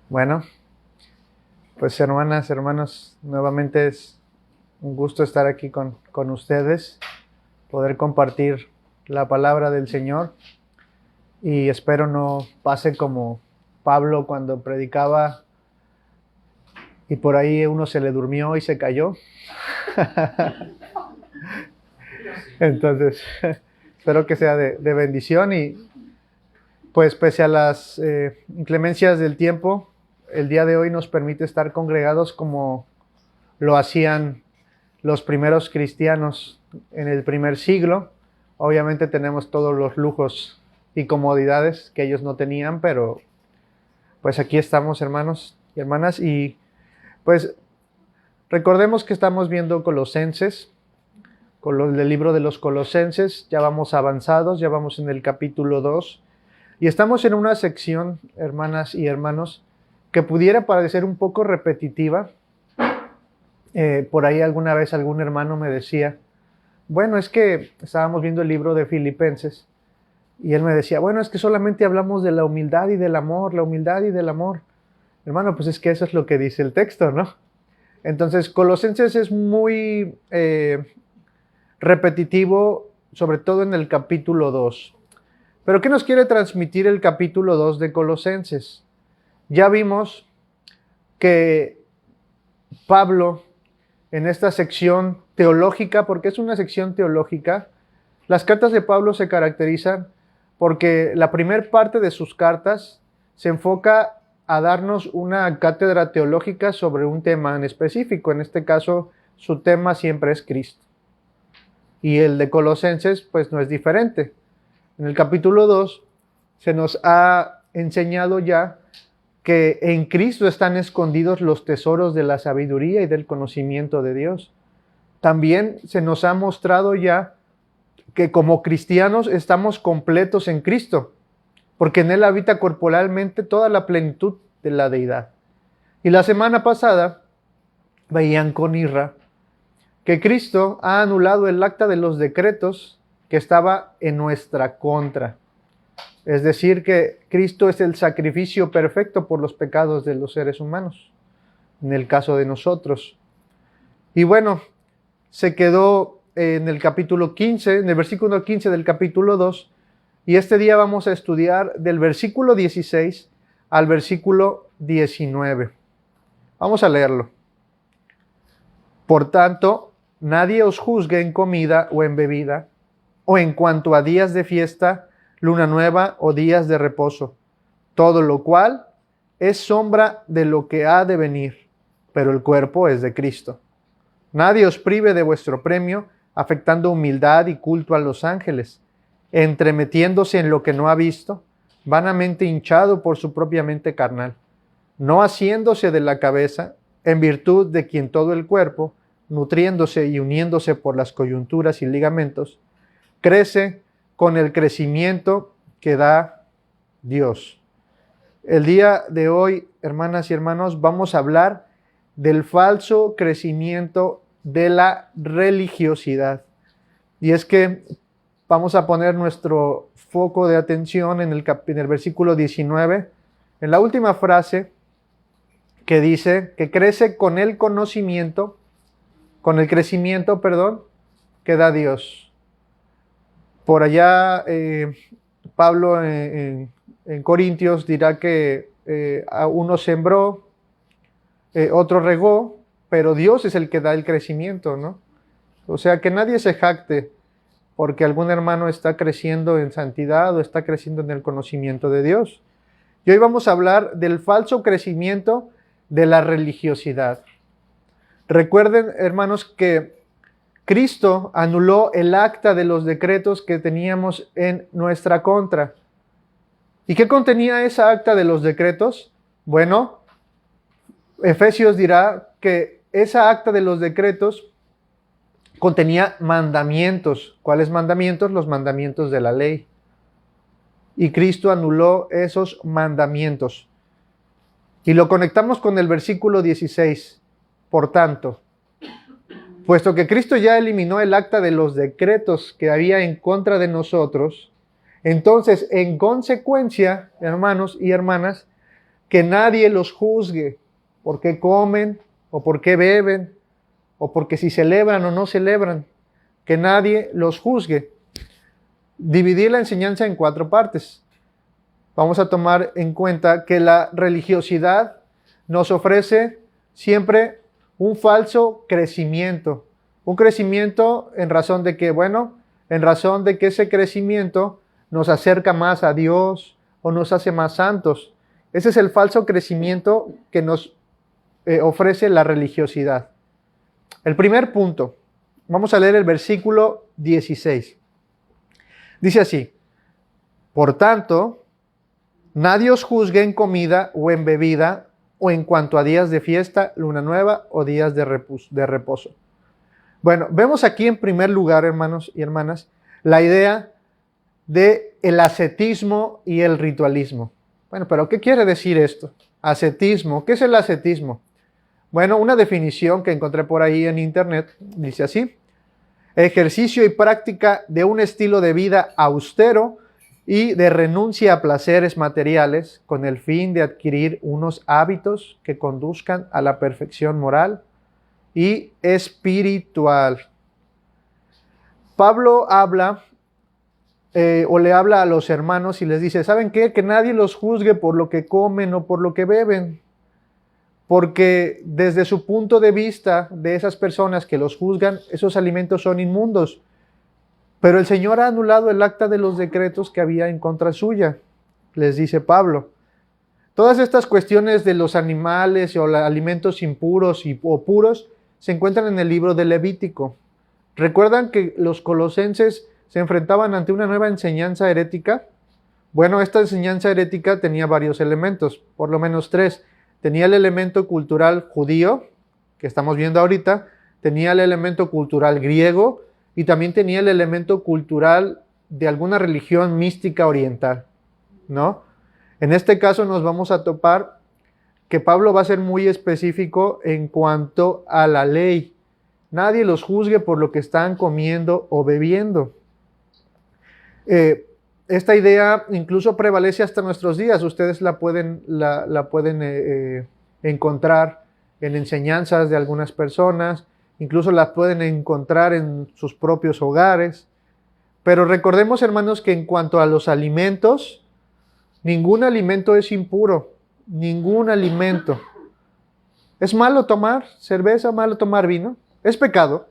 Bueno, pues hermanas, hermanos, nuevamente es un gusto estar aquí con ustedes, poder compartir la palabra del Señor, y espero no pase como Pablo cuando predicaba y por ahí uno se le durmió y se cayó. Entonces, espero que sea de bendición y pues pese a las inclemencias del tiempo, el día de hoy nos permite estar congregados como lo hacían los primeros cristianos en el primer siglo. Obviamente tenemos todos los lujos y comodidades que ellos no tenían, pero pues aquí estamos, hermanos y hermanas, y pues recordemos que estamos viendo Colosenses, el libro de los Colosenses. Ya vamos avanzados, ya vamos en el capítulo 2, y estamos en una sección, hermanas y hermanos, que pudiera parecer un poco repetitiva. Por ahí alguna vez algún hermano me decía, bueno, es que estábamos viendo el libro de Filipenses, y él me decía, bueno, es que solamente hablamos de la humildad y del amor, la humildad y del amor. Hermano, pues es que eso es lo que dice el texto, ¿no? Entonces, Colosenses es muy repetitivo, sobre todo en el capítulo 2. Pero ¿qué nos quiere transmitir el capítulo 2 de Colosenses? Ya vimos que Pablo, en esta sección teológica, porque es una sección teológica, las cartas de Pablo se caracterizan porque la primera parte de sus cartas se enfoca a darnos una cátedra teológica sobre un tema en específico. En este caso, su tema siempre es Cristo. Y el de Colosenses, pues no es diferente. En el capítulo 2 se nos ha enseñado ya que en Cristo están escondidos los tesoros de la sabiduría y del conocimiento de Dios. También se nos ha mostrado ya que como cristianos estamos completos en Cristo, porque en Él habita corporalmente toda la plenitud de la deidad. Y la semana pasada veían con ira que Cristo ha anulado el acta de los decretos que estaba en nuestra contra. Es decir, que Cristo es el sacrificio perfecto por los pecados de los seres humanos, en el caso de nosotros. Y bueno, se quedó en el capítulo 15, en el versículo 15 del capítulo 2, y este día vamos a estudiar del versículo 16 al versículo 19. Vamos a leerlo. Por tanto, nadie os juzgue en comida o en bebida, o en cuanto a días de fiesta, luna nueva o días de reposo, todo lo cual es sombra de lo que ha de venir, pero el cuerpo es de Cristo. Nadie os prive de vuestro premio, afectando humildad y culto a los ángeles, entremetiéndose en lo que no ha visto, vanamente hinchado por su propia mente carnal, no haciéndose de la cabeza, en virtud de quien todo el cuerpo, nutriéndose y uniéndose por las coyunturas y ligamentos, crece con el crecimiento que da Dios. El día de hoy, hermanas y hermanos, vamos a hablar del falso crecimiento de la religiosidad. Y es que vamos a poner nuestro foco de atención en el versículo 19, en la última frase que dice que crece con el conocimiento, con el crecimiento, que da Dios. Por allá, Pablo en Corintios dirá que uno sembró, otro regó, pero Dios es el que da el crecimiento, ¿no? O sea, que nadie se jacte porque algún hermano está creciendo en santidad o está creciendo en el conocimiento de Dios. Y hoy vamos a hablar del falso crecimiento de la religiosidad. Recuerden, hermanos, que Cristo anuló el acta de los decretos que teníamos en nuestra contra. ¿Y qué contenía esa acta de los decretos? Bueno, Efesios dirá que esa acta de los decretos contenía mandamientos. ¿Cuáles mandamientos? Los mandamientos de la ley. Y Cristo anuló esos mandamientos. Y lo conectamos con el versículo 16. Por tanto, puesto que Cristo ya eliminó el acta de los decretos que había en contra de nosotros, Entonces, en consecuencia, hermanos y hermanas, que nadie los juzgue por qué comen o por qué beben o porque si celebran o no celebran, que nadie los juzgue. Dividir la enseñanza en 4 partes. Vamos a tomar en cuenta que la religiosidad nos ofrece siempre un falso crecimiento. Un crecimiento en razón de que, bueno, en razón de que ese crecimiento nos acerca más a Dios o nos hace más santos. Ese es el falso crecimiento que nos ofrece la religiosidad. El primer punto, vamos a leer el versículo 16. Dice así: por tanto, nadie os juzgue en comida o en bebida o en cuanto a días de fiesta, luna nueva o días de reposo. Bueno, vemos aquí en primer lugar, hermanos y hermanas, la idea de el ascetismo y el ritualismo. Bueno, pero ¿qué quiere decir esto? Ascetismo. ¿Qué es el ascetismo? Bueno, una definición que encontré por ahí en internet dice así: ejercicio y práctica de un estilo de vida austero y de renuncia a placeres materiales con el fin de adquirir unos hábitos que conduzcan a la perfección moral y espiritual. Pablo habla o le habla a los hermanos y les dice: ¿saben qué? Que nadie los juzgue por lo que comen o por lo que beben. Porque desde su punto de vista de esas personas que los juzgan, esos alimentos son inmundos. Pero el Señor ha anulado el acta de los decretos que había en contra suya, les dice Pablo. Todas estas cuestiones de los animales o los alimentos impuros o puros se encuentran en el libro de Levítico. ¿Recuerdan que los colosenses se enfrentaban ante una nueva enseñanza herética? Bueno, esta enseñanza herética tenía varios elementos, por lo menos 3. Tenía el elemento cultural judío, que estamos viendo ahorita, tenía el elemento cultural griego y también tenía el elemento cultural de alguna religión mística oriental, ¿no? En este caso nos vamos a topar que Pablo va a ser muy específico en cuanto a la ley. Nadie los juzgue por lo que están comiendo o bebiendo. Esta idea incluso prevalece hasta nuestros días. Ustedes la pueden encontrar en enseñanzas de algunas personas, incluso la pueden encontrar en sus propios hogares. Pero recordemos, hermanos, que en cuanto a los alimentos, ningún alimento es impuro, ningún alimento. ¿Es malo tomar cerveza, malo tomar vino? ¿Es pecado?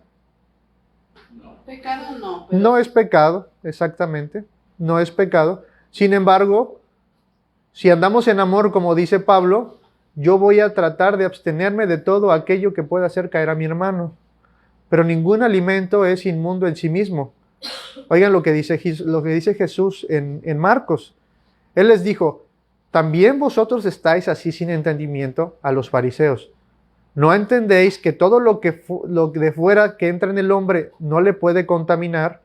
No. Pecado no. No es pecado, exactamente. No es pecado. Sin embargo, si andamos en amor, como dice Pablo, yo voy a tratar de abstenerme de todo aquello que pueda hacer caer a mi hermano. Pero ningún alimento es inmundo en sí mismo. Oigan lo que dice Jesús en Marcos. Él les dijo: ¿también vosotros estáis así sin entendimiento a los fariseos? ¿No entendéis que todo lo de fuera que entra en el hombre no le puede contaminar,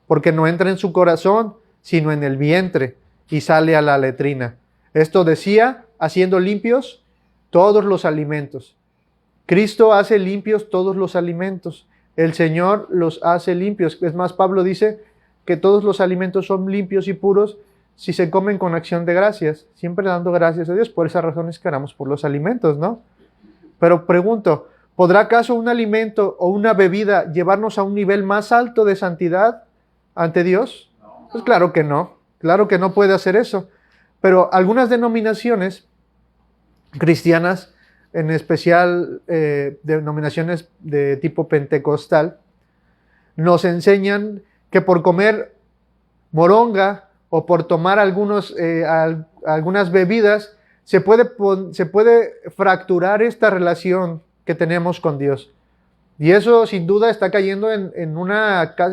porque no entra en su corazón, sino en el vientre, y sale a la letrina? Esto decía, haciendo limpios todos los alimentos. Cristo hace limpios todos los alimentos. El Señor los hace limpios. Es más, Pablo dice que todos los alimentos son limpios y puros si se comen con acción de gracias, siempre dando gracias a Dios. Por esas razones que oramos por los alimentos, ¿no? Pero pregunto, ¿podrá acaso un alimento o una bebida llevarnos a un nivel más alto de santidad ante Dios? Pues claro que no puede hacer eso. Pero algunas denominaciones cristianas, en especial denominaciones de tipo pentecostal, nos enseñan que por comer moronga o por tomar algunas bebidas, se puede fracturar esta relación que tenemos con Dios. Y eso sin duda está cayendo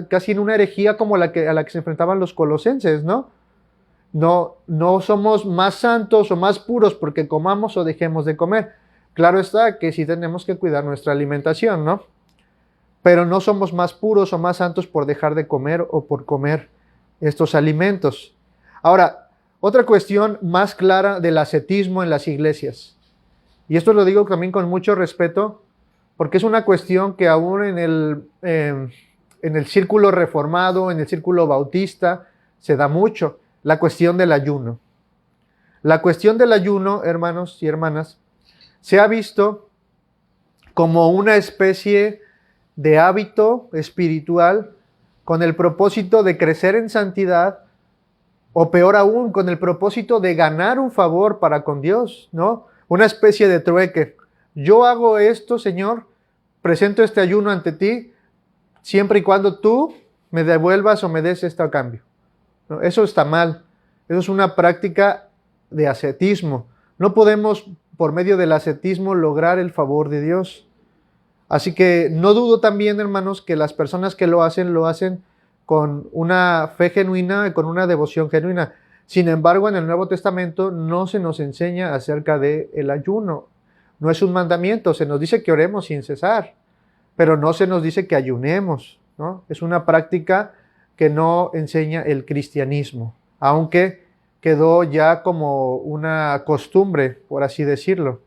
casi en una herejía como a la que se enfrentaban los colosenses, ¿no? No somos más santos o más puros porque comamos o dejemos de comer. Claro está que sí tenemos que cuidar nuestra alimentación, ¿no? Pero no somos más puros o más santos por dejar de comer o por comer estos alimentos. Ahora, otra cuestión más clara del ascetismo en las iglesias. Y esto lo digo también con mucho respeto, porque es una cuestión que aún en el círculo reformado, en el círculo bautista, se da mucho. la cuestión del ayuno. La cuestión del ayuno, hermanos y hermanas, se ha visto como una especie de hábito espiritual con el propósito de crecer en santidad, o peor aún, con el propósito de ganar un favor para con Dios, ¿no? Una especie de trueque. Yo hago esto, Señor, presento este ayuno ante ti, siempre y cuando tú me devuelvas o me des esto a cambio, ¿no? Eso está mal. Eso es una práctica de ascetismo. No podemos, por medio del ascetismo, lograr el favor de Dios. Así que no dudo también, hermanos, que las personas que lo hacen con una fe genuina y con una devoción genuina. Sin embargo, en el Nuevo Testamento no se nos enseña acerca del ayuno. No es un mandamiento, se nos dice que oremos sin cesar, pero no se nos dice que ayunemos, ¿no? Es una práctica que no enseña el cristianismo, aunque quedó ya como una costumbre, por así decirlo.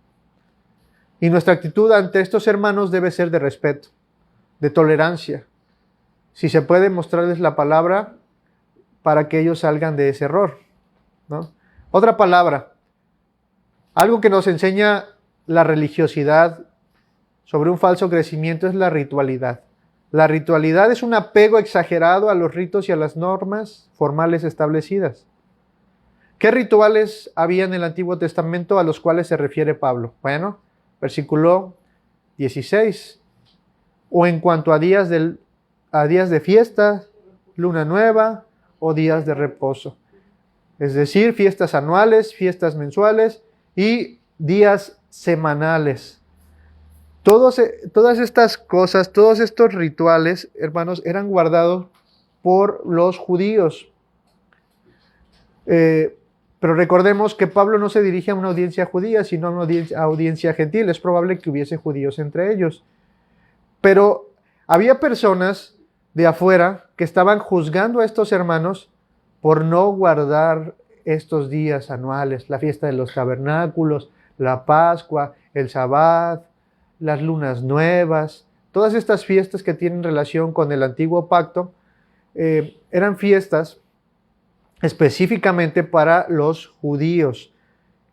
Y nuestra actitud ante estos hermanos debe ser de respeto, de tolerancia. Si se puede, mostrarles la palabra para que ellos salgan de ese error, ¿no? Otra palabra, algo que nos enseña la religiosidad sobre un falso crecimiento, es la ritualidad. La ritualidad es un apego exagerado a los ritos y a las normas formales establecidas. ¿Qué rituales había en el Antiguo Testamento a los cuales se refiere Pablo? Bueno, versículo 16. O en cuanto a días de fiesta, luna nueva o días de reposo. Es decir, fiestas anuales, fiestas mensuales y días semanales. Todas estas cosas, todos estos rituales, hermanos, eran guardados por los judíos. Pero recordemos que Pablo no se dirige a una audiencia judía, sino a una audiencia gentil. Es probable que hubiese judíos entre ellos. Pero había personas de afuera que estaban juzgando a estos hermanos por no guardar estos días anuales, la fiesta de los tabernáculos, la Pascua, el Sabbat, las lunas nuevas, todas estas fiestas que tienen relación con el antiguo pacto, eran fiestas específicamente para los judíos.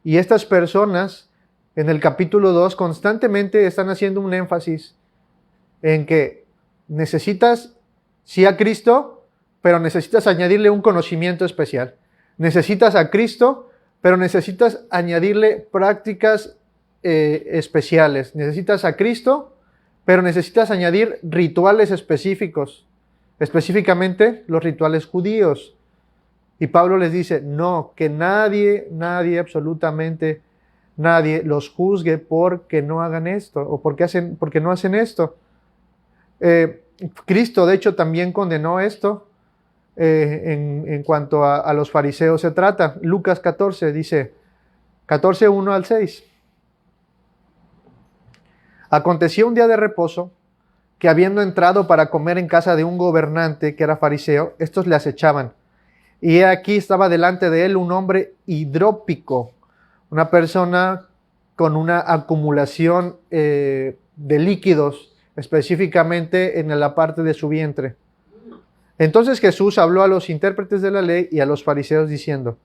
Y estas personas, en el capítulo 2, constantemente están haciendo un énfasis en que necesitas, sí, a Cristo, pero necesitas añadirle un conocimiento especial. Necesitas a Cristo, pero necesitas añadirle prácticas especiales. Necesitas a Cristo, pero necesitas añadir rituales específicos, específicamente los rituales judíos. Y Pablo les dice, no, que nadie, absolutamente nadie los juzgue porque no hagan esto o porque no hacen esto. Cristo, de hecho, también condenó esto en cuanto a los fariseos se trata. Lucas 14 dice, 14, 1 al 6. Aconteció un día de reposo que, habiendo entrado para comer en casa de un gobernante que era fariseo, estos le acechaban. Y he aquí estaba delante de él un hombre hidrópico, una persona con una acumulación de líquidos, específicamente en la parte de su vientre. Entonces Jesús habló a los intérpretes de la ley y a los fariseos diciendo,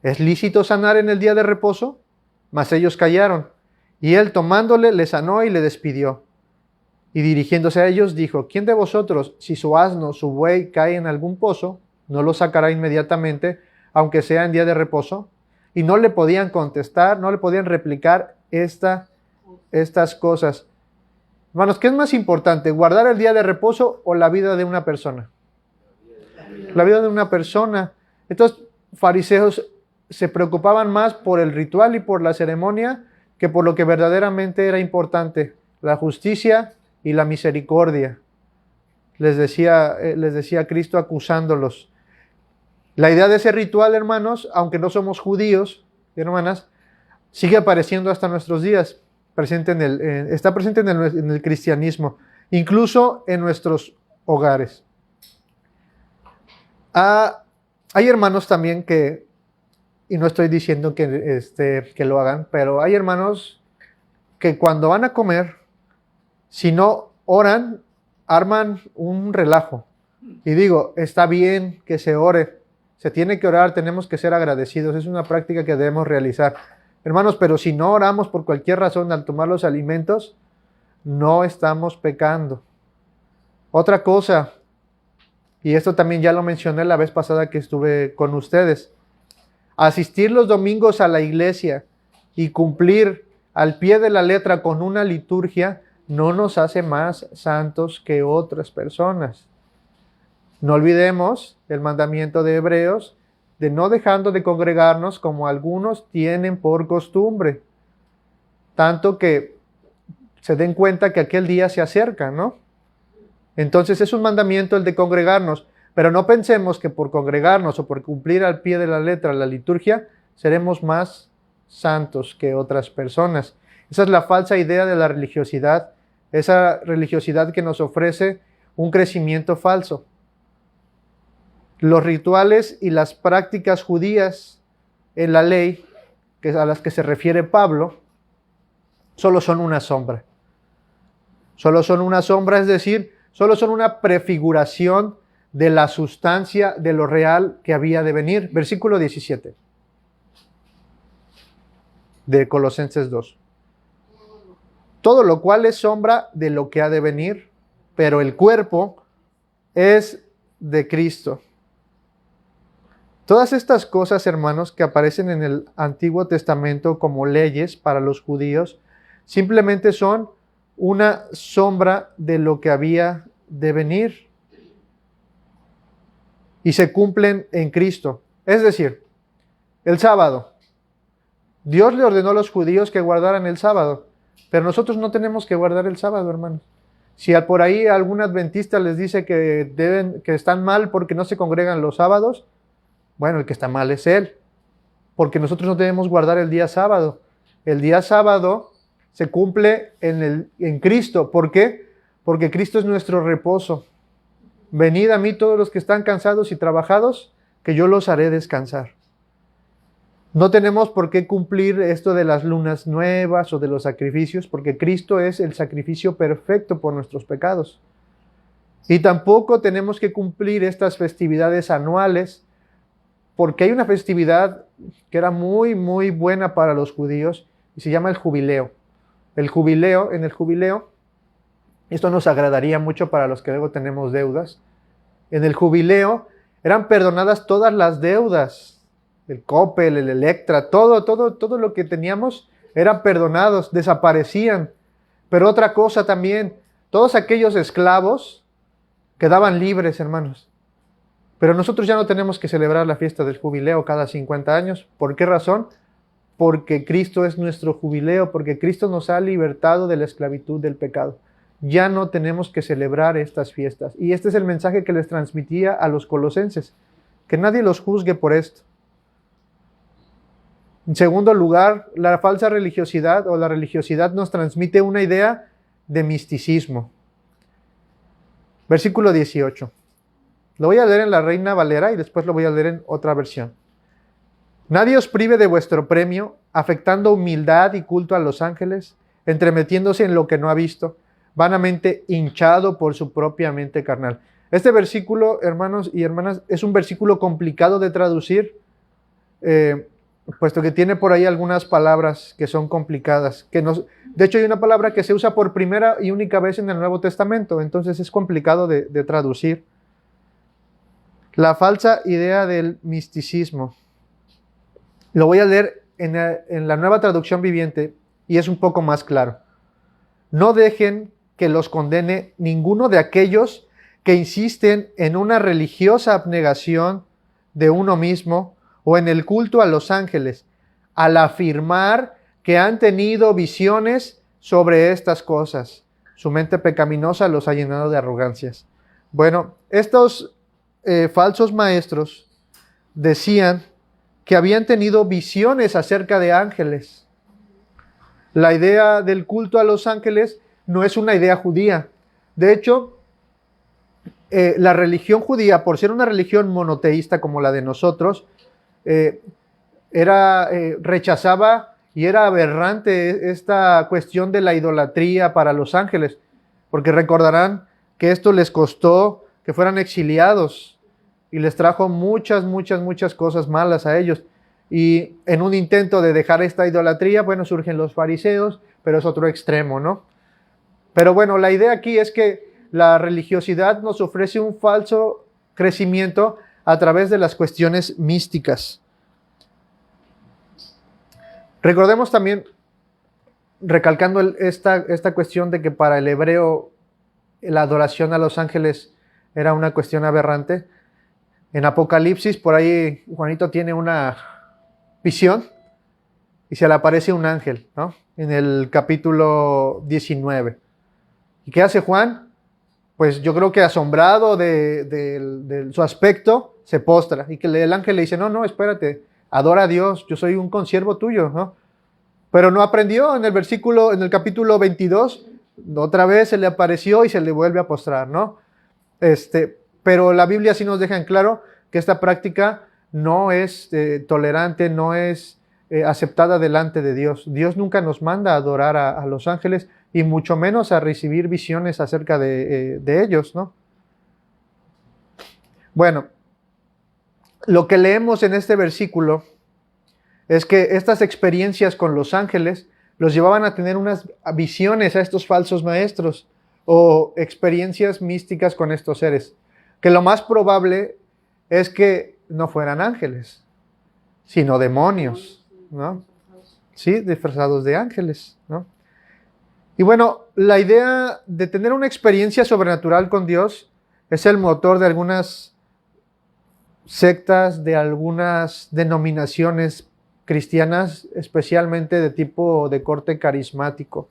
¿es lícito sanar en el día de reposo? Mas ellos callaron. Y él, tomándole, le sanó y le despidió. Y dirigiéndose a ellos dijo, ¿quién de vosotros, si su asno, su buey, cae en algún pozo, no lo sacará inmediatamente, aunque sea en día de reposo? Y no le podían contestar, no le podían replicar estas cosas. Hermanos, ¿qué es más importante, guardar el día de reposo o la vida de una persona? La vida de una persona. Estos fariseos se preocupaban más por el ritual y por la ceremonia que por lo que verdaderamente era importante, la justicia y la misericordia. Les decía Cristo acusándolos. La idea de ese ritual, hermanos, aunque no somos judíos, hermanas, sigue apareciendo hasta nuestros días. Está presente en el cristianismo, incluso en nuestros hogares. Hay hermanos también y no estoy diciendo que lo hagan, pero hay hermanos que cuando van a comer, si no oran, arman un relajo. Y digo, está bien que se ore, Se tiene que orar, tenemos que ser agradecidos. Es una práctica que debemos realizar. Hermanos, pero si no oramos por cualquier razón al tomar los alimentos, no estamos pecando. Otra cosa, y esto también ya lo mencioné la vez pasada que estuve con ustedes, asistir los domingos a la iglesia y cumplir al pie de la letra con una liturgia no nos hace más santos que otras personas. No olvidemos el mandamiento de Hebreos de no dejando de congregarnos como algunos tienen por costumbre. Tanto que se den cuenta que aquel día se acerca, ¿no? Entonces es un mandamiento el de congregarnos, pero no pensemos que por congregarnos o por cumplir al pie de la letra la liturgia, seremos más santos que otras personas. Esa es la falsa idea de la religiosidad, esa religiosidad que nos ofrece un crecimiento falso. Los rituales y las prácticas judías en la ley, a las que se refiere Pablo, solo son una sombra. Solo son una sombra, es decir, solo son una prefiguración de la sustancia de lo real que había de venir. Versículo 17 de Colosenses 2. Todo lo cual es sombra de lo que ha de venir, pero el cuerpo es de Cristo. Todas estas cosas, hermanos, que aparecen en el Antiguo Testamento como leyes para los judíos, simplemente son una sombra de lo que había de venir y se cumplen en Cristo. Es decir, el sábado. Dios le ordenó a los judíos que guardaran el sábado, pero nosotros no tenemos que guardar el sábado, hermanos. Si por ahí algún adventista les dice que están mal porque no se congregan los sábados, bueno, el que está mal es él, porque nosotros no debemos guardar el día sábado. El día sábado se cumple en Cristo. ¿Por qué? Porque Cristo es nuestro reposo. Venid a mí todos los que están cansados y trabajados, que yo los haré descansar. No tenemos por qué cumplir esto de las lunas nuevas o de los sacrificios, porque Cristo es el sacrificio perfecto por nuestros pecados. Y tampoco tenemos que cumplir estas festividades anuales, porque hay una festividad que era muy, muy buena para los judíos y se llama el jubileo. En el jubileo, esto nos agradaría mucho para los que luego tenemos deudas. En el jubileo eran perdonadas todas las deudas, el Coppel, el Electra, todo lo que teníamos eran perdonados, desaparecían. Pero otra cosa también, todos aquellos esclavos quedaban libres, hermanos. Pero nosotros ya no tenemos que celebrar la fiesta del jubileo cada 50 años. ¿Por qué razón? Porque Cristo es nuestro jubileo, porque Cristo nos ha libertado de la esclavitud del pecado. Ya no tenemos que celebrar estas fiestas. Y este es el mensaje que les transmitía a los colosenses, que nadie los juzgue por esto. En segundo lugar, la falsa religiosidad o la religiosidad nos transmite una idea de misticismo. Versículo 18. Lo voy a leer en la Reina Valera y después lo voy a leer en otra versión. Nadie os prive de vuestro premio, afectando humildad y culto a los ángeles, entremetiéndose en lo que no ha visto, vanamente hinchado por su propia mente carnal. Este versículo, hermanos y hermanas, es un versículo complicado de traducir, puesto que tiene por ahí algunas palabras que son complicadas. De hecho, hay una palabra que se usa por primera y única vez en el Nuevo Testamento, entonces es complicado de traducir. La falsa idea del misticismo. Lo voy a leer en la Nueva Traducción Viviente y es un poco más claro. No dejen que los condene ninguno de aquellos que insisten en una religiosa abnegación de uno mismo o en el culto a los ángeles, al afirmar que han tenido visiones sobre estas cosas. Su mente pecaminosa los ha llenado de arrogancias. Bueno, estos falsos maestros decían que habían tenido visiones acerca de ángeles. La idea del culto a los ángeles no es una idea judía. De hecho, la religión judía, por ser una religión monoteísta como la de nosotros, rechazaba y era aberrante esta cuestión de la idolatría para los ángeles, porque recordarán que esto les costó que fueran exiliados y les trajo muchas, muchas, muchas cosas malas a ellos. Y en un intento de dejar esta idolatría, bueno, surgen los fariseos, pero es otro extremo, ¿no? Pero bueno, la idea aquí es que la religiosidad nos ofrece un falso crecimiento a través de las cuestiones místicas. Recordemos también, recalcando esta cuestión de que para el hebreo la adoración a los ángeles era una cuestión aberrante. En Apocalipsis, por ahí Juanito tiene una visión y se le aparece un ángel, ¿no? En el capítulo 19. ¿Y qué hace Juan? Pues yo creo que asombrado de su aspecto, se postra. Y que el ángel le dice, no, espérate, adora a Dios, yo soy un consiervo tuyo, ¿no? Pero no aprendió en el capítulo 22, otra vez se le apareció y se le vuelve a postrar, ¿no? Pero la Biblia sí nos deja en claro que esta práctica no es tolerante, no es aceptada delante de Dios. Dios nunca nos manda a adorar a los ángeles y mucho menos a recibir visiones acerca de ellos, ¿no? Bueno, lo que leemos en este versículo es que estas experiencias con los ángeles los llevaban a tener unas visiones a estos falsos maestros o experiencias místicas con estos seres, que lo más probable es que no fueran ángeles, sino demonios, ¿no? Sí, disfrazados de ángeles, ¿no? Y bueno, la idea de tener una experiencia sobrenatural con Dios es el motor de algunas sectas, de algunas denominaciones cristianas, especialmente de tipo de corte carismático.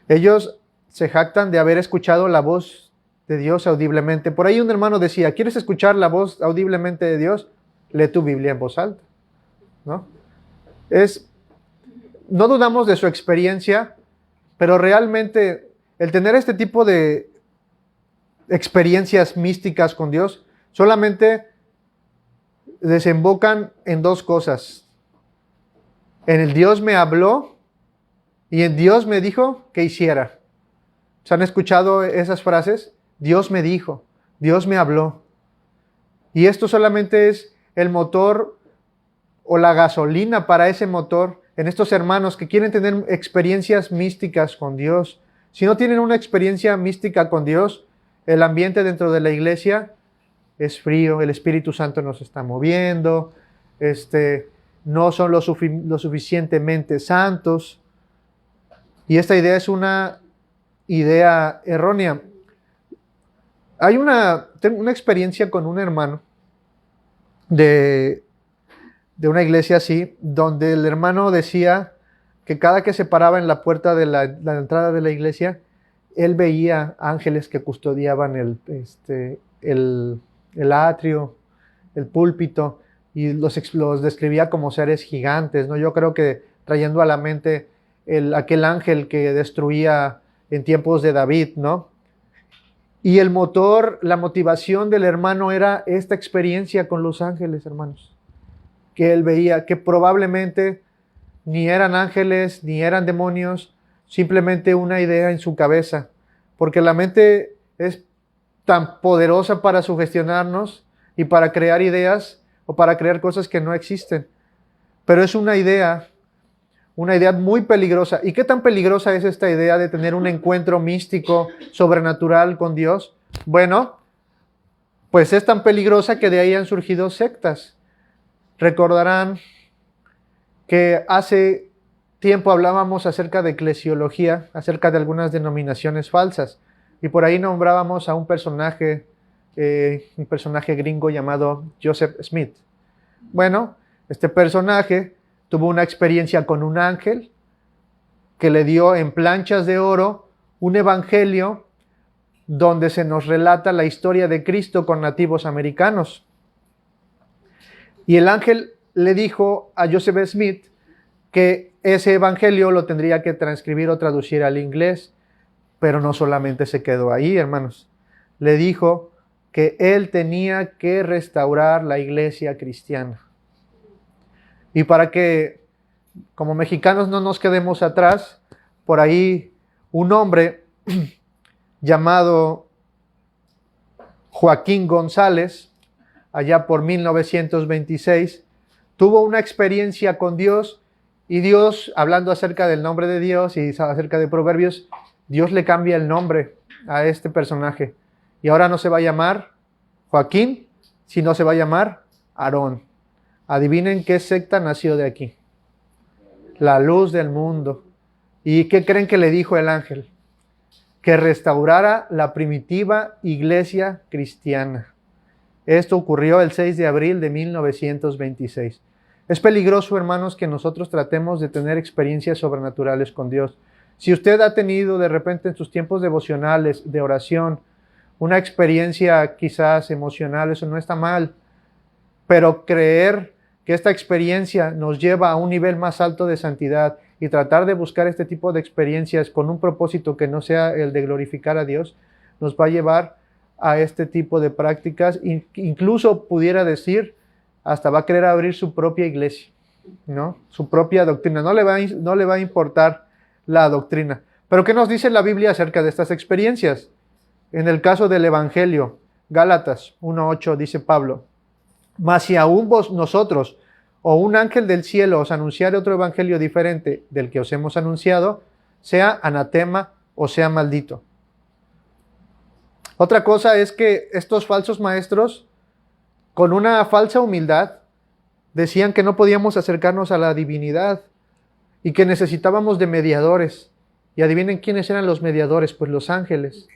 Ellos se jactan de haber escuchado la voz de Dios audiblemente. Por ahí un hermano decía, ¿quieres escuchar la voz audiblemente de Dios? Lee tu Biblia en voz alta, ¿no? No dudamos de su experiencia, pero realmente el tener este tipo de experiencias místicas con Dios solamente desembocan en dos cosas. En el Dios me habló y en Dios me dijo que hiciera. ¿Se han escuchado esas frases? Dios me dijo, Dios me habló. Y esto solamente es el motor o la gasolina para ese motor en estos hermanos que quieren tener experiencias místicas con Dios. Si no tienen una experiencia mística con Dios, el ambiente dentro de la iglesia es frío, el Espíritu Santo nos está moviendo, no son lo suficientemente santos. Y esta idea es una idea errónea. Tengo una experiencia con un hermano de una iglesia así, donde el hermano decía que cada que se paraba en la puerta de la entrada de la iglesia, él veía ángeles que custodiaban el atrio, el púlpito, y los describía como seres gigantes, ¿no? Yo creo que trayendo a la mente aquel ángel que destruía en tiempos de David, ¿no? Y el motor, la motivación del hermano era esta experiencia con los ángeles, hermanos, que él veía, que probablemente ni eran ángeles, ni eran demonios, simplemente una idea en su cabeza, porque la mente es tan poderosa para sugestionarnos y para crear ideas o para crear cosas que no existen. Pero es una idea muy peligrosa. ¿Y qué tan peligrosa es esta idea de tener un encuentro místico, sobrenatural con Dios? Bueno, pues es tan peligrosa que de ahí han surgido sectas. Recordarán que hace tiempo hablábamos acerca de eclesiología, acerca de algunas denominaciones falsas. Y por ahí nombrábamos a un personaje gringo llamado Joseph Smith. Bueno, este personaje tuvo una experiencia con un ángel que le dio en planchas de oro un evangelio donde se nos relata la historia de Cristo con nativos americanos. Y el ángel le dijo a Joseph Smith que ese evangelio lo tendría que transcribir o traducir al inglés, pero no solamente se quedó ahí, hermanos. Le dijo que él tenía que restaurar la iglesia cristiana. Y para que como mexicanos no nos quedemos atrás, por ahí un hombre llamado Joaquín González allá por 1926, tuvo una experiencia con Dios y Dios, hablando acerca del nombre de Dios y acerca de Proverbios, Dios le cambia el nombre a este personaje. Y ahora no se va a llamar Joaquín, sino se va a llamar Aarón. Adivinen qué secta nació de aquí. La luz del mundo. ¿Y qué creen que le dijo el ángel? Que restaurara la primitiva iglesia cristiana. Esto ocurrió el 6 de abril de 1926. Es peligroso, hermanos, que nosotros tratemos de tener experiencias sobrenaturales con Dios. Si usted ha tenido de repente en sus tiempos devocionales, de oración, una experiencia quizás emocional, eso no está mal. Pero creer que esta experiencia nos lleva a un nivel más alto de santidad y tratar de buscar este tipo de experiencias con un propósito que no sea el de glorificar a Dios, nos va a llevar a este tipo de prácticas. Incluso pudiera decir, hasta va a querer abrir su propia iglesia, ¿no? Su propia doctrina. No le va a importar la doctrina. Pero ¿qué nos dice la Biblia acerca de estas experiencias? En el caso del Evangelio, Gálatas 1:8 dice Pablo: mas si aún nosotros o un ángel del cielo os anunciare otro evangelio diferente del que os hemos anunciado, sea anatema o sea maldito. Otra cosa es que estos falsos maestros, con una falsa humildad, decían que no podíamos acercarnos a la divinidad y que necesitábamos de mediadores. Y adivinen quiénes eran los mediadores, pues los ángeles.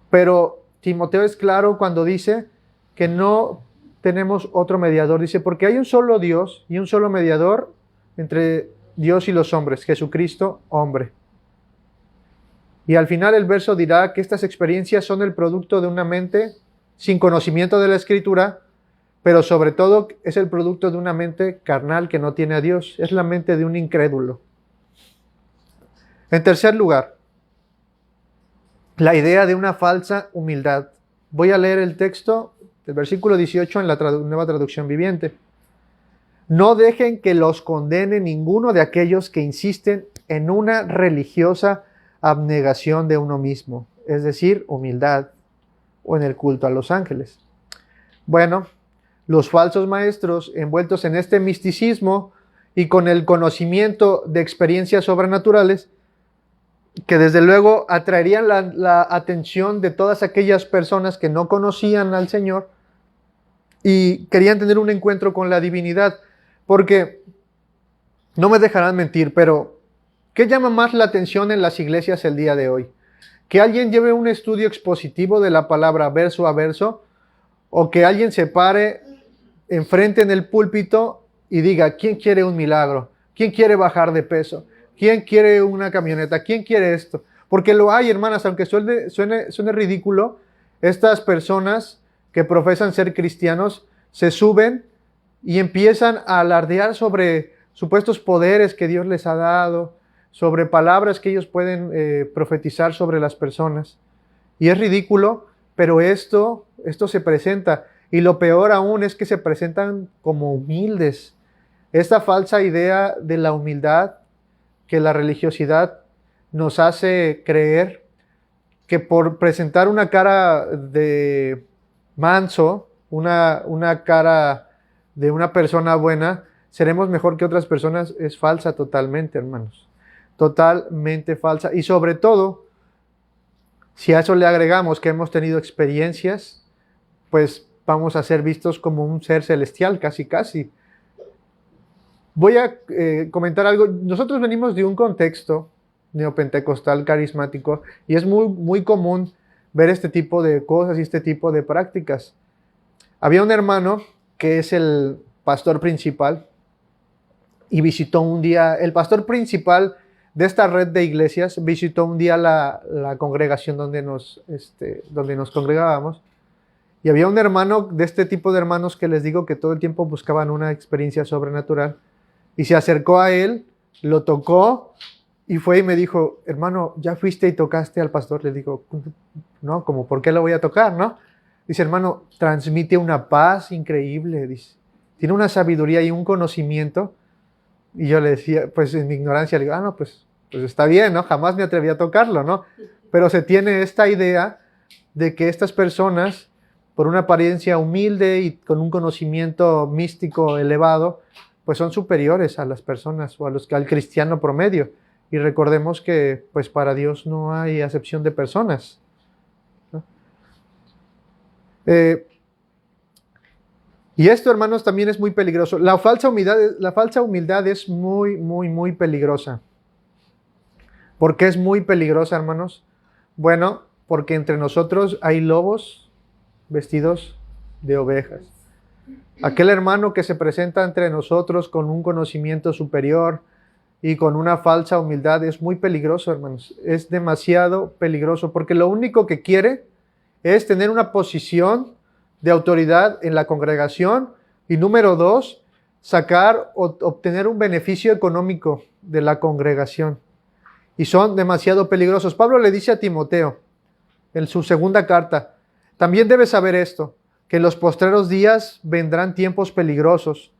Pero Timoteo es claro cuando dice que no tenemos otro mediador. Dice, porque hay un solo Dios y un solo mediador entre Dios y los hombres, Jesucristo, hombre. Y al final el verso dirá que estas experiencias son el producto de una mente sin conocimiento de la Escritura, pero sobre todo es el producto de una mente carnal que no tiene a Dios. Es la mente de un incrédulo. En tercer lugar, la idea de una falsa humildad. Voy a leer el texto del versículo 18 en la Nueva Traducción Viviente. No dejen que los condene ninguno de aquellos que insisten en una religiosa abnegación de uno mismo, es decir, humildad, o en el culto a los ángeles. Bueno, los falsos maestros envueltos en este misticismo y con el conocimiento de experiencias sobrenaturales, que desde luego atraerían la atención de todas aquellas personas que no conocían al Señor y querían tener un encuentro con la divinidad, porque no me dejarán mentir, pero ¿qué llama más la atención en las iglesias el día de hoy? ¿Que alguien lleve un estudio expositivo de la palabra verso a verso? ¿O que alguien se pare enfrente en el púlpito y diga, ¿quién quiere un milagro? ¿Quién quiere bajar de peso? ¿Quién quiere una camioneta? ¿Quién quiere esto? Porque lo hay, hermanas, aunque suene ridículo, estas personas que profesan ser cristianos se suben y empiezan a alardear sobre supuestos poderes que Dios les ha dado, sobre palabras que ellos pueden profetizar sobre las personas. Y es ridículo, pero esto se presenta. Y lo peor aún es que se presentan como humildes. Esta falsa idea de la humildad que la religiosidad nos hace creer que por presentar una cara de manso, una cara de una persona buena, seremos mejor que otras personas, es falsa totalmente, hermanos. Totalmente falsa. Y sobre todo, si a eso le agregamos que hemos tenido experiencias, pues vamos a ser vistos como un ser celestial, casi, casi. Voy a comentar algo. Nosotros venimos de un contexto neopentecostal carismático y es muy, muy común ver este tipo de cosas y este tipo de prácticas. Había un hermano que es el pastor principal y visitó un día, el pastor principal de esta red de iglesias visitó un día la congregación donde nos congregábamos. Y había un hermano de este tipo de hermanos que les digo que todo el tiempo buscaban una experiencia sobrenatural. Y se acercó a él, lo tocó y fue y me dijo, hermano, ¿ya fuiste y tocaste al pastor? Le digo, no, como, ¿por qué lo voy a tocar, no? Dice, hermano, transmite una paz increíble, dice. Tiene una sabiduría y un conocimiento. Y yo le decía, pues en mi ignorancia, le digo, no, pues está bien, ¿no? Jamás me atreví a tocarlo, ¿no? Pero se tiene esta idea de que estas personas por una apariencia humilde y con un conocimiento místico elevado, pues son superiores a las personas o al cristiano promedio. Y recordemos que pues para Dios no hay acepción de personas, ¿no? Y esto, hermanos, también es muy peligroso. La falsa humildad es muy, muy, muy peligrosa. ¿Por qué es muy peligrosa, hermanos? Bueno, porque entre nosotros hay lobos vestidos de ovejas. Aquel hermano que se presenta entre nosotros con un conocimiento superior y con una falsa humildad es muy peligroso, hermanos. Es demasiado peligroso porque lo único que quiere es tener una posición de autoridad en la congregación y número 2, sacar o obtener un beneficio económico de la congregación. Y son demasiado peligrosos. Pablo le dice a Timoteo en su segunda carta, también debes saber esto, que en los postreros días vendrán tiempos peligrosos,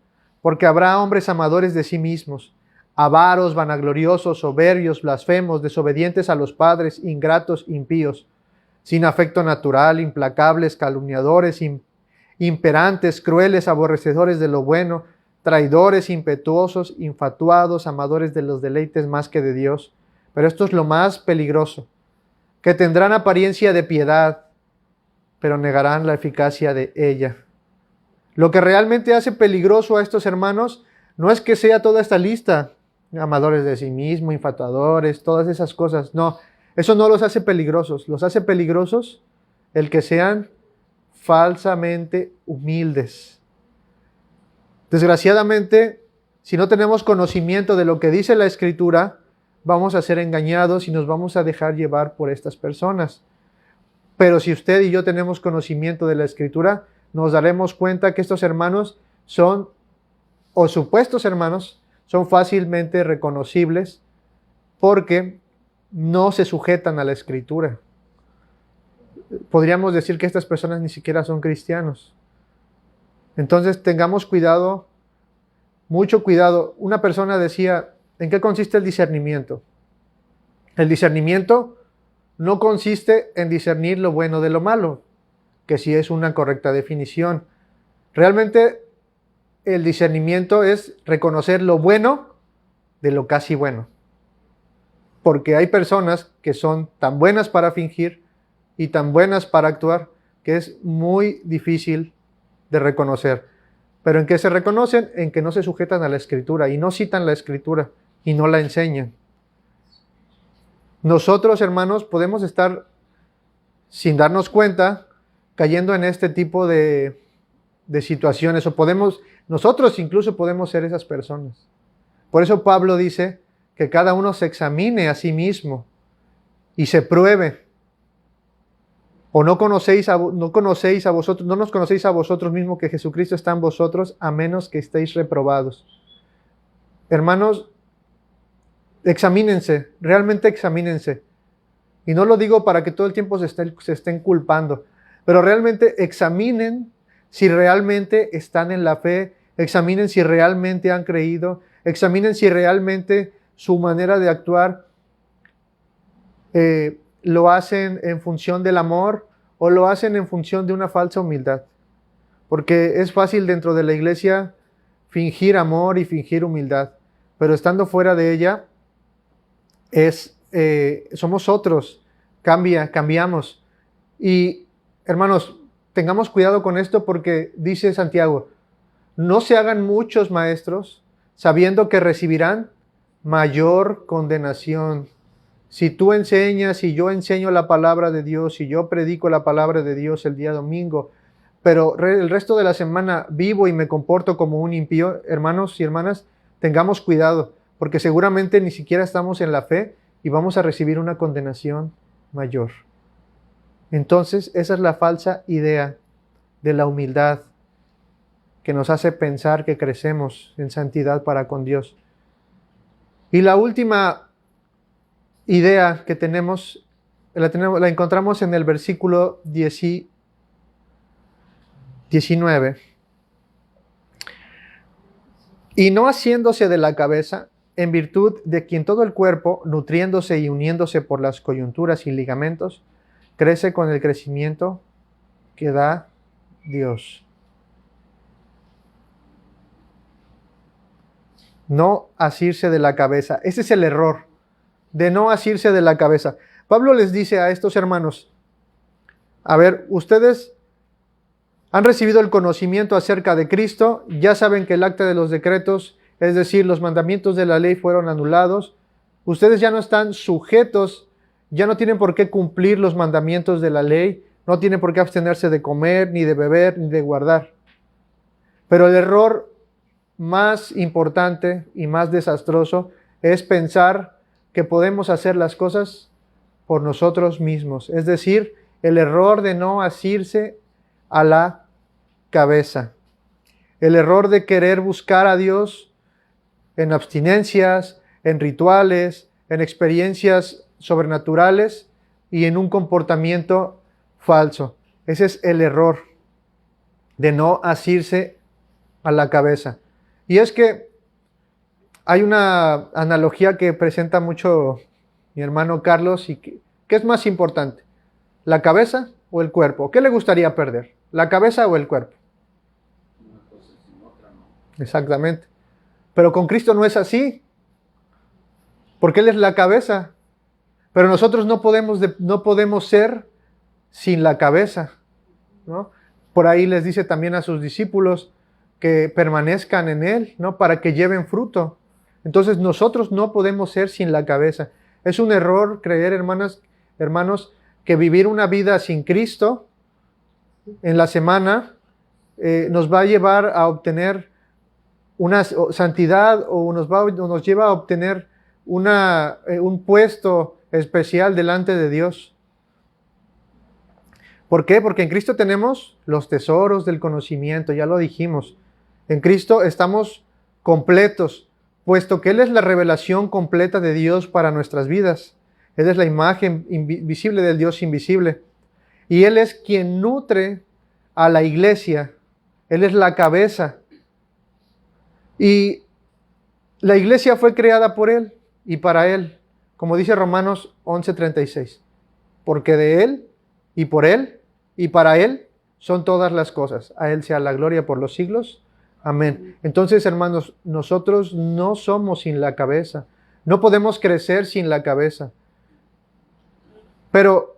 porque habrá hombres amadores de sí mismos, avaros, vanagloriosos, soberbios, blasfemos, desobedientes a los padres, ingratos, impíos, sin afecto natural, implacables, calumniadores, imperantes, crueles, aborrecedores de lo bueno, traidores, impetuosos, infatuados, amadores de los deleites más que de Dios. Pero esto es lo más peligroso, que tendrán apariencia de piedad, pero negarán la eficacia de ella. Lo que realmente hace peligroso a estos hermanos no es que sea toda esta lista, amadores de sí mismo, infatuadores, todas esas cosas. No, eso no los hace peligrosos. Los hace peligrosos el que sean falsamente humildes. Desgraciadamente, si no tenemos conocimiento de lo que dice la Escritura, vamos a ser engañados y nos vamos a dejar llevar por estas personas. Pero si usted y yo tenemos conocimiento de la Escritura, nos daremos cuenta que estos hermanos son, o supuestos hermanos, son fácilmente reconocibles porque no se sujetan a la Escritura. Podríamos decir que estas personas ni siquiera son cristianos. Entonces tengamos cuidado, mucho cuidado. Una persona decía, ¿en qué consiste el discernimiento? El discernimiento no consiste en discernir lo bueno de lo malo, que sí es una correcta definición. Realmente el discernimiento es reconocer lo bueno de lo casi bueno. Porque hay personas que son tan buenas para fingir y tan buenas para actuar que es muy difícil de reconocer. ¿Pero en qué se reconocen? En que no se sujetan a la Escritura y no citan la Escritura y no la enseñan. Nosotros, hermanos, podemos estar, sin darnos cuenta, cayendo en este tipo de situaciones, o nosotros incluso podemos ser esas personas. Por eso Pablo dice que cada uno se examine a sí mismo y se pruebe. ¿O no nos conocéis a vosotros mismos que Jesucristo está en vosotros, a menos que estéis reprobados? Hermanos, examínense, realmente examínense. Y no lo digo para que todo el tiempo se estén culpando, pero realmente examinen si realmente están en la fe, examinen si realmente han creído, examinen si realmente su manera de actuar lo hacen en función del amor o lo hacen en función de una falsa humildad. Porque es fácil dentro de la iglesia fingir amor y fingir humildad, pero estando fuera de ella somos otros, cambiamos. Y hermanos, tengamos cuidado con esto porque dice Santiago, no se hagan muchos maestros sabiendo que recibirán mayor condenación. Si tú enseñas, si yo enseño la palabra de Dios, si yo predico la palabra de Dios el día domingo, pero el resto de la semana vivo y me comporto como un impío, hermanos y hermanas, tengamos cuidado, porque seguramente ni siquiera estamos en la fe y vamos a recibir una condenación mayor. Entonces, esa es la falsa idea de la humildad que nos hace pensar que crecemos en santidad para con Dios. Y la última idea que tenemos, la encontramos en el versículo 19. Y no haciéndose de la cabeza, en virtud de quien todo el cuerpo, nutriéndose y uniéndose por las coyunturas y ligamentos, crece con el crecimiento que da Dios. No asirse de la cabeza. Ese es el error, de no asirse de la cabeza. Pablo les dice a estos hermanos, a ver, ustedes han recibido el conocimiento acerca de Cristo, ya saben que el acta de los decretos, es decir, los mandamientos de la ley fueron anulados, ustedes ya no están sujetos, ya no tienen por qué cumplir los mandamientos de la ley, no tienen por qué abstenerse de comer, ni de beber, ni de guardar. Pero el error más importante y más desastroso es pensar que podemos hacer las cosas por nosotros mismos. Es decir, el error de no asirse a la cabeza. El error de querer buscar a Dios en abstinencias, en rituales, en experiencias sobrenaturales y en un comportamiento falso. Ese es el error de no asirse a la cabeza. Y es que hay una analogía que presenta mucho mi hermano Carlos y ¿qué es más importante? ¿La cabeza o el cuerpo? ¿Qué le gustaría perder? ¿La cabeza o el cuerpo? Una cosa sin otra, ¿no? Exactamente. Pero con Cristo no es así, porque Él es la cabeza. Pero nosotros no podemos ser sin la cabeza, ¿no? Por ahí les dice también a sus discípulos que permanezcan en Él, ¿no? Para que lleven fruto. Entonces nosotros no podemos ser sin la cabeza. Es un error creer, hermanos, que vivir una vida sin Cristo en la semana nos va a llevar a obtener una santidad o nos lleva a obtener un puesto especial delante de Dios. ¿Por qué? Porque en Cristo tenemos los tesoros del conocimiento, ya lo dijimos. En Cristo estamos completos, puesto que Él es la revelación completa de Dios para nuestras vidas. Él es la imagen invisible del Dios invisible. Y Él es quien nutre a la iglesia. Él es la cabeza. Y la iglesia fue creada por Él y para Él, como dice Romanos 11:36. Porque de Él y por Él y para Él son todas las cosas. A Él sea la gloria por los siglos. Amén. Entonces, hermanos, nosotros no somos sin la cabeza. No podemos crecer sin la cabeza. Pero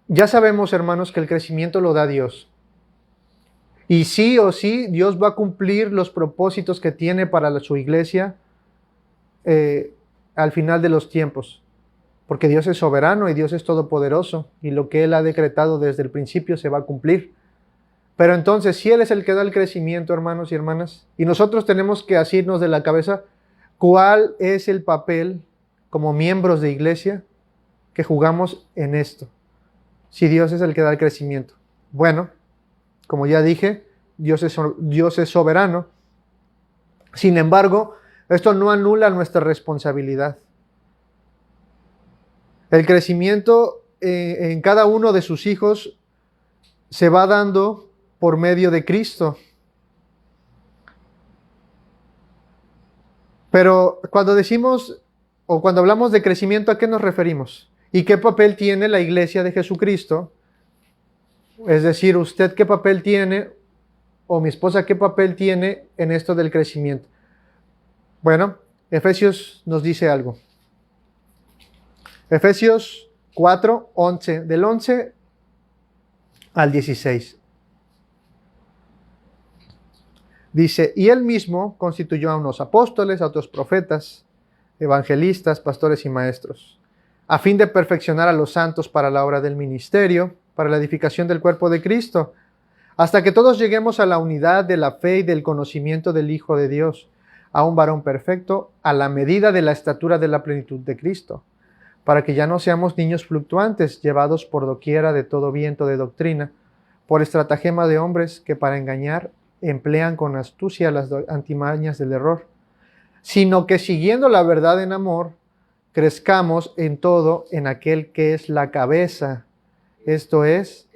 ya sabemos, hermanos, que el crecimiento lo da Dios. Y sí o sí, Dios va a cumplir los propósitos que tiene para su iglesia al final de los tiempos. Porque Dios es soberano y Dios es todopoderoso. Y lo que Él ha decretado desde el principio se va a cumplir. Pero entonces, si Él es el que da el crecimiento, hermanos y hermanas, y nosotros tenemos que asirnos de la cabeza, ¿cuál es el papel como miembros de iglesia que jugamos en esto? Si Dios es el que da el crecimiento. Bueno, como ya dije, Dios es soberano. Sin embargo, esto no anula nuestra responsabilidad. El crecimiento en cada uno de sus hijos se va dando por medio de Cristo. Pero cuando decimos o cuando hablamos de crecimiento, ¿a qué nos referimos? ¿Y qué papel tiene la iglesia de Jesucristo? Es decir, ¿usted qué papel tiene o mi esposa qué papel tiene en esto del crecimiento? Bueno, Efesios nos dice algo. Efesios 4:11, del 11 al 16. Dice, y Él mismo constituyó a unos apóstoles, a otros profetas, evangelistas, pastores y maestros, a fin de perfeccionar a los santos para la obra del ministerio, para la edificación del cuerpo de Cristo, hasta que todos lleguemos a la unidad de la fe y del conocimiento del Hijo de Dios, a un varón perfecto, a la medida de la estatura de la plenitud de Cristo, para que ya no seamos niños fluctuantes, llevados por doquiera de todo viento de doctrina, por estratagema de hombres que para engañar emplean con astucia las antimañas del error, sino que siguiendo la verdad en amor, crezcamos en todo en aquel que es la cabeza, esto es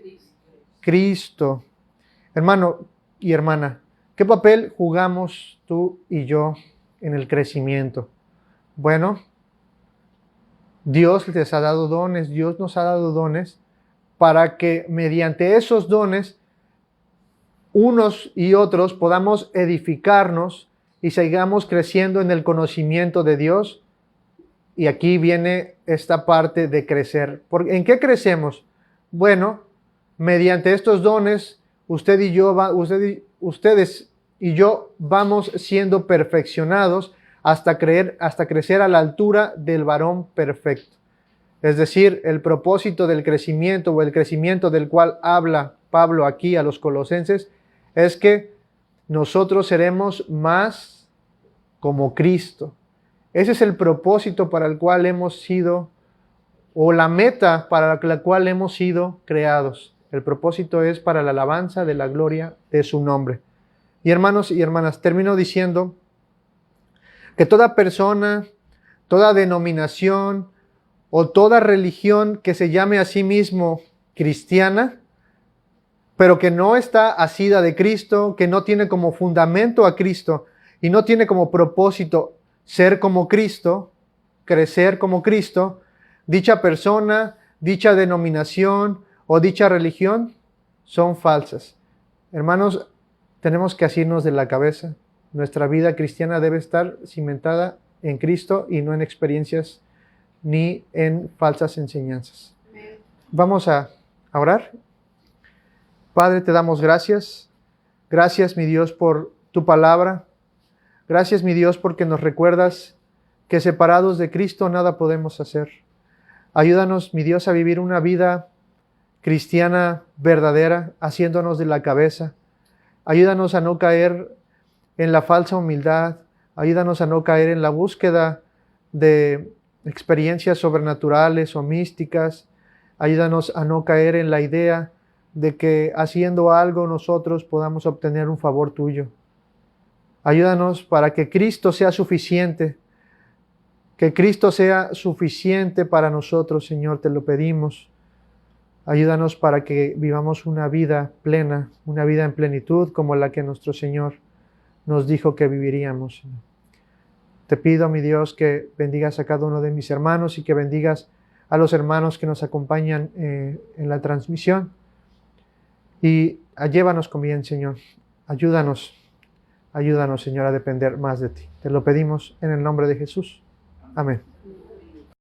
Cristo. Hermano y hermana, ¿qué papel jugamos tú y yo en el crecimiento? Bueno, Dios les ha dado dones, Dios nos ha dado dones para que mediante esos dones unos y otros podamos edificarnos y sigamos creciendo en el conocimiento de Dios. Y aquí viene esta parte de crecer. ¿En qué crecemos? Bueno, mediante estos dones, ustedes y yo vamos siendo perfeccionados hasta crecer a la altura del varón perfecto. Es decir, el propósito del crecimiento o el crecimiento del cual habla Pablo aquí a los colosenses es que nosotros seremos más como Cristo. Ese es el propósito para el cual hemos sido, o la meta para la cual hemos sido creados. El propósito es para la alabanza de la gloria de su nombre. Y hermanos y hermanas, termino diciendo que toda persona, toda denominación o toda religión que se llame a sí mismo cristiana, pero que no está asida de Cristo, que no tiene como fundamento a Cristo y no tiene como propósito ser como Cristo, crecer como Cristo, dicha persona, dicha denominación o dicha religión son falsas. Hermanos, tenemos que asirnos de la cabeza. Nuestra vida cristiana debe estar cimentada en Cristo y no en experiencias ni en falsas enseñanzas. Vamos a orar. Padre, te damos gracias. Gracias, mi Dios, por tu palabra. Gracias, mi Dios, porque nos recuerdas que separados de Cristo nada podemos hacer. Ayúdanos, mi Dios, a vivir una vida cristiana verdadera, haciéndonos de la cabeza. Ayúdanos a no caer en la falsa humildad. Ayúdanos a no caer en la búsqueda de experiencias sobrenaturales o místicas. Ayúdanos a no caer en la idea de que haciendo algo nosotros podamos obtener un favor tuyo. Ayúdanos para que Cristo sea suficiente. Que Cristo sea suficiente para nosotros, Señor, te lo pedimos. Ayúdanos para que vivamos una vida plena, una vida en plenitud como la que nuestro Señor nos dijo que viviríamos. Te pido, mi Dios, que bendigas a cada uno de mis hermanos y que bendigas a los hermanos que nos acompañan en la transmisión. Y llévanos con bien, Señor. Ayúdanos, Señor, a depender más de ti. Te lo pedimos en el nombre de Jesús. Amén.